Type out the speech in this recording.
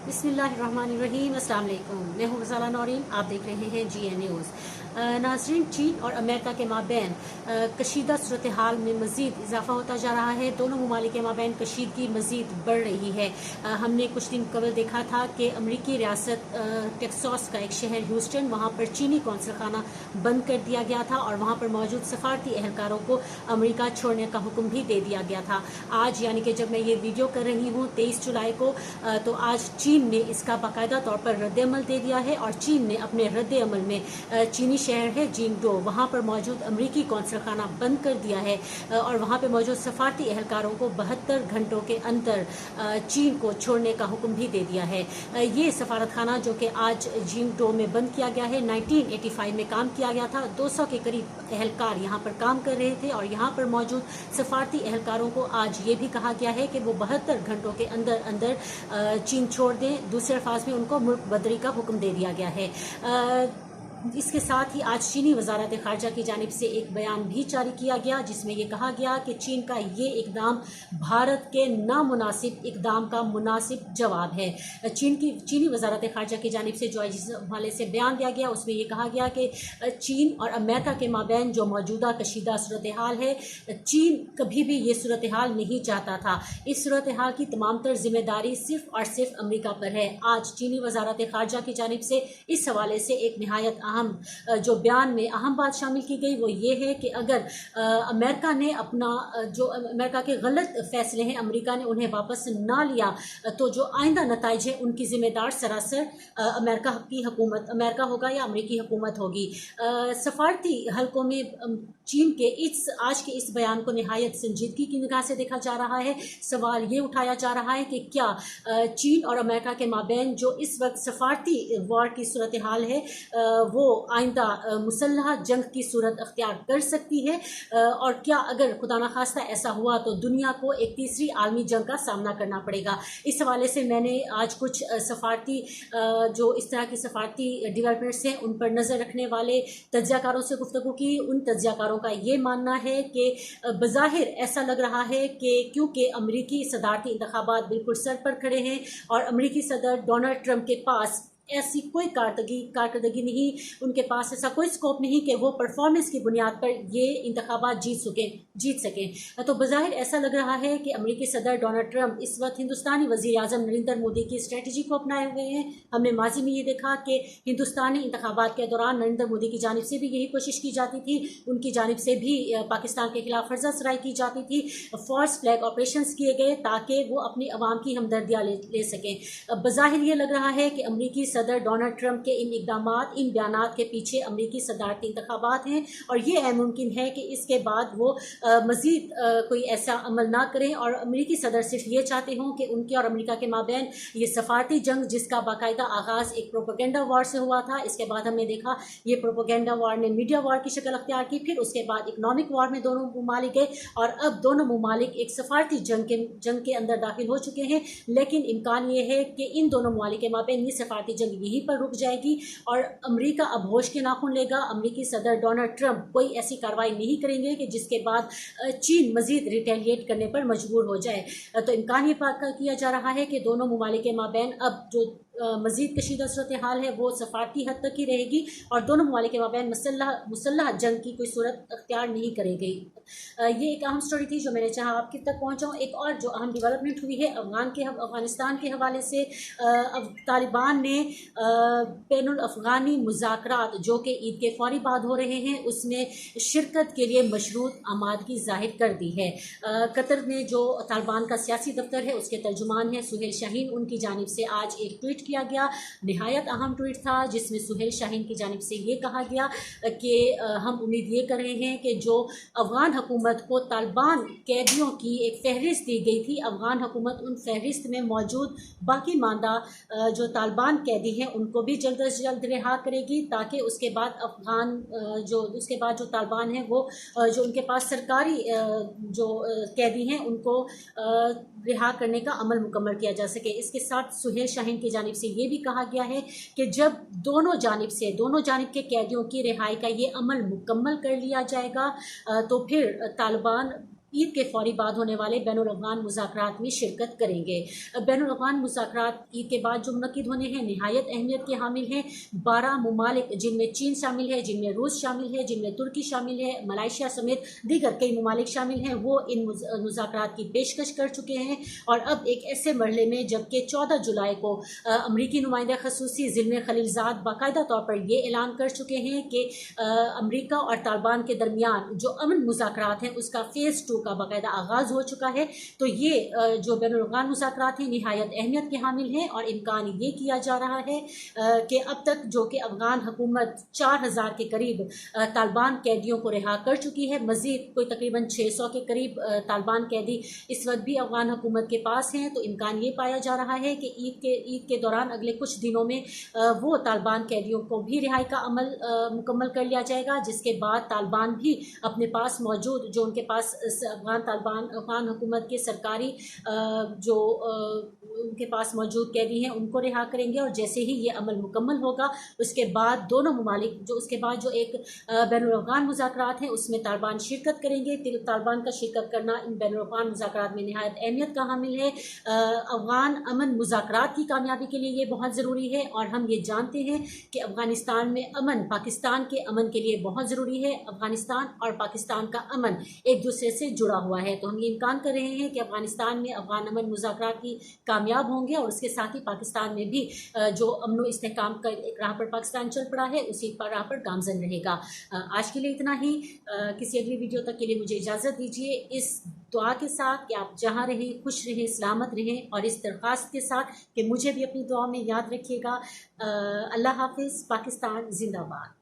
बिस्मिल्लाहिर्रहमानिर्रहीम। अस्सलाम वालेकुम। मैं हूँ ग़ज़ाला नौरीन, आप देख रहे हैं GN न्यूज़। नाज़रीन, चीन और अमेरिका के माबैन कशीदा सूरत हाल में मज़ीद इजाफा होता जा रहा है। दोनों ममालिक के माबैन कशीदगी मज़ीद बढ़ रही है। हमने कुछ दिन कबल देखा था कि अमरीकी रियासत टेक्सास का एक शहर ह्यूस्टन, वहाँ पर चीनी कौंसल खाना बंद कर दिया गया था और वहाँ पर मौजूद सफारती एहलकारों को अमरीका छोड़ने का हुक्म भी दे दिया गया था। आज यानी कि जब मैं ये वीडियो कर रही हूँ 23 जुलाई को, तो आज चीन ने इसका बाकायदा तौर पर रद्द-ए-अमल दे दिया है और चीन ने अपने रद्द-ए-अमल में चीनी शहर है जिंगडो, वहाँ पर मौजूद अमरीकी कौंसल खाना बंद कर दिया है और वहाँ पर मौजूद सफारती एहलकारों को 72 घंटों के अंदर चीन को छोड़ने का हुक्म भी दे दिया है। ये सफारत खाना जो कि आज जिंगडो में बंद किया गया है, 1985 में काम किया गया था। 200 के करीब एहलकार यहाँ पर काम कर रहे थे और यहाँ पर मौजूद सफारती एहलकारों को आज ये भी कहा गया है कि वो 72 घंटों के अंदर अंदर चीन छोड़ दें। दूसरे अल्फाज में उनको मुल्क बदरी का हुक्म दे दिया गया है। इसके साथ ही आज चीनी वजारत खारजा की जानिब से एक बयान भी जारी किया गया जिसमें यह कहा गया कि चीन का ये इकदाम भारत के नामुनासिब इकदाम का मुनासिब जवाब है। चीनी वजारत खारजा की जानिब से जो जिस हवाले से बयान दिया गया उसमें यह कहा गया कि चीन और अमेरिका के माबैन जो मौजूदा कशीदा सूरत हाल है, चीन कभी भी ये सूरत हाल नहीं चाहता था। इस सूरत हाल की तमाम तर जिम्मेदारी सिर्फ और सिर्फ अमरीका पर है। आज चीनी वजारत खारजा की जानिब से इस हवाले से एक नहायत अहम जो बयान में अहम बात शामिल की गई वो ये है कि अगर अमेरिका ने अपना जो अमेरिका के गलत फैसले हैं अमेरिका ने उन्हें वापस ना लिया तो जो आइंदा नताइज है उनकी जिम्मेदार सरासर अमेरिका की हुकूमत, अमेरिका होगा या अमेरिकी हुकूमत होगी। सफारती हलकों में चीन के आज के इस बयान को नहायत संजीदगी की निगाह से देखा जा रहा है। सवाल ये उठाया जा रहा है कि क्या चीन और अमेरिका के माबैन जो इस वक्त सफारती वॉर की सूरत हाल है वो आइंदा मुसल्लह जंग की सूरत अख्तियार कर सकती है और क्या अगर खुदा न खास्ता ऐसा हुआ तो दुनिया को एक तीसरी आलमी जंग का सामना करना पड़ेगा। इस हवाले से मैंने आज कुछ सफारती जो इस तरह की सफारती डेवलपमेंट्स हैं उन पर नज़र रखने वाले तज्ज़ियाकारों से गुफ्तगू की। उन तज्ज़ियाकारों का ये मानना है कि बज़ाहिर ऐसा लग रहा है कि क्योंकि अमरीकी सदारती इंतखाबात बिल्कुल सर पर खड़े हैं और अमरीकी सदर डोनाल्ड ट्रंप के पास ऐसी कोई कारकर्दगी नहीं, उनके पास ऐसा कोई स्कोप नहीं कि वो परफॉर्मेंस की बुनियाद पर ये इंतखाबात जीत सकें। तो बज़ाहिर ऐसा लग रहा है कि अमेरिकी सदर डोनाल्ड ट्रंप इस वक्त हिंदुस्तानी वज़ीर आज़म नरेंद्र मोदी की स्ट्रेटजी को अपनाए हुए हैं। हमने माजी में ये देखा कि हिंदुस्तानी इंतखाबात के दौरान नरेंद्र मोदी की जानिब से भी यही कोशिश की जाती थी, उनकी जानिब से भी पाकिस्तान के खिलाफ फर्जा सराई की जाती थी, फॉल्स फ्लैग ऑपरेशन किए गए ताकि वो अपनी अवाम की हमदर्दियाँ ले सकें। बज़ाहिर ये लग रहा है कि अमरीकी सदर डोनाल्ड ट्रंप के इन इक़दामात, इन बयानात के पीछे अमरीकी सदारती इंतखाबात हैं और ये है मुमकिन है कि इसके बाद वो मज़ीद कोई ऐसा अमल ना करें और अमरीकी सदर सिर्फ ये चाहते हों कि उनके और अमरीका के माबैन ये सफारती जंग जिसका बाकायदा आगाज़ एक प्रोपेगेंडा वॉर से हुआ था, इसके बाद हमने देखा ये प्रोपेगेंडा वॉर ने मीडिया वॉर की शक्ल अख्तियार की, फिर उसके बाद इकनॉमिक वॉर में दोनों ममालिक गए और अब दोनों ममालिक एक सफारती जंग के अंदर दाखिल हो चुके हैं। लेकिन इम्कान ये है कि इन दोनों ममालिक के माबैन ये सफारती जंग यहीं पर रुक जाएगी और अमेरिका अब होश के नाखून लेगा। अमेरिकी सदर डोनाल्ड ट्रंप कोई ऐसी कार्रवाई नहीं करेंगे कि जिसके बाद चीन मजीद रिटेलिएट करने पर मजबूर हो जाए। तो इम्कान ये पक्का किया जा रहा है कि दोनों ममालिक के माबैन अब जो मजीद कशीदा सूरत हाल है वो सफारती हद तक ही रहेगी और दोनों ममालिक के माबैन मुसल्लह जंग की कोई सूरत अख्तियार नहीं करेगी। ये एक अहम स्टोरी थी जो मैंने चाहा आपके तक पहुँचाऊँ। एक और जो अहम डेवलपमेंट हुई है अफ़गानिस्तान के हवाले से, तालिबान ने बैनुल अफ़गानी मुज़ाकरात जो कि ईद के फौरी बाद हो रहे हैं उसमें शिरकत के लिए मशरूत आमादगी ज़ाहिर कर दी है। कतर में जो तालिबान का सियासी दफ्तर है उसके तर्जुमान है सुहेल शाहीन, उनकी जानिब से आज एक ट्वीट किया गया, नहायत अहम ट्वीट था जिसमें सुहेल शाहीन की जानिब से ये कहा गया कि हम उम्मीद ये कर रहे हैं कि जो अफ़गान हुकूमत को तालिबान कैदियों की एक फहरिस्त दी गई थी, अफ़गान हुकूमत उन फहरिस्त में मौजूद बाकी मानदा जो तालिबान कैदी हैं उनको भी जल्द अज जल्द रिहा करेगी ताकि उसके बाद जो तालिबान हैं वो जो उनके पास सरकारी जो कैदी हैं उनको रिहा करने का अमल मुकम्मल किया जा सके। इसके साथ सुहेल शाहीन की जानिब से ये भी कहा गया है कि जब दोनों जानिब के कैदियों की रिहाई का ये अमल मुकम्मल कर लिया जाएगा तो फिर तालिबान ईद के फौरी बाद होने वाले बैनुल-अफ़गान मुज़ाकरात में शिरकत करेंगे। बैनुल-अफ़गान मुज़ाकरात ईद के बाद जो मुनक़िद होने हैं नहायत अहमियत के हामिल हैं। 12 ममालिक जिनमें चीन शामिल है, जिनमें रूस शामिल है, जिनमें तुर्की शामिल है, मलाइशिया समेत दीगर कई ममालिक शामिल हैं, वो इन मुज़ाकरात की पेशकश कर चुके हैं। और अब एक ऐसे मरहले में जबकि 14 जुलाई को अमरीकी नुमाइंदा ख़ुसूसी ज़िल्मे खलीलज़ाद बाकायदा तौर पर ये ऐलान कर चुके हैं कि अमरीका और तालिबान के दरमियान जो अमन मुज़ाकरात हैं उसका फ़ेज़ 2 का बाकायदा आगाज़ हो चुका है। तो ये जो बैनुल-अफ़गान मुज़ाकरात हैं नहायत अहमियत के हामिल हैं और इम्कान ये किया जा रहा है कि अब तक जो कि अफ़गान हुकूमत 4000 के करीब तालिबान कैदियों को रिहा कर चुकी है। मज़ीद कोई तकरीबन 600 के करीब तालिबान कैदी इस वक्त भी अफ़गान हुकूमत के पास हैं। तो इम्कान ये पाया जा रहा है कि ईद के दौरान अगले कुछ दिनों में वो तालिबान कैदियों को भी रिहाई का अमल मुकम्मल कर लिया जाएगा, जिसके बाद तालिबान भी अपने पास मौजूद जो उनके पास अफ़गान हुकूमत के सरकारी जो उनके पास मौजूद कैदी हैं उनको रिहा करेंगे। और जैसे ही ये अमल मुकम्मल होगा उसके बाद दोनों ममालिक उसके बाद जो एक बैनुल-अफ़गान मुज़ाकरात हैं उसमें तालिबान शिरकत करेंगे। तालिबान का शिरकत करना इन बैनुल-अफ़गान मुज़ाकरात में नहायत अहमियत का हामिल है। अफ़गान अमन मुज़ाकरात की कामयाबी के लिए ये बहुत ज़रूरी है और हम ये जानते हैं कि अफ़गानिस्तान में अमन पाकिस्तान के अमन के लिए बहुत ज़रूरी है। अफ़गानिस्तान और पाकिस्तान का अमन एक दूसरे से जुड़ा हुआ है। तो हम ये इम्कान कर रहे हैं कि अफ़गानिस्तान में अफ़गान अमन मुज़ाकरात की कामयाब होंगे और उसके साथ ही पाकिस्तान में भी जो अमन व इस्तेहकाम का एक राह पर पाकिस्तान चल पड़ा है उसी पर राह पर गामज़न रहेगा। आज के लिए इतना ही। किसी अगली वीडियो तक के लिए मुझे इजाज़त दीजिए, इस दुआ के साथ कि आप जहाँ रहें खुश रहें, सलामत रहें और इस दरख्वास्त के साथ कि मुझे भी अपनी दुआ में याद रखिएगा। अल्लाह हाफ़िज़। पाकिस्तान ज़िंदाबाद।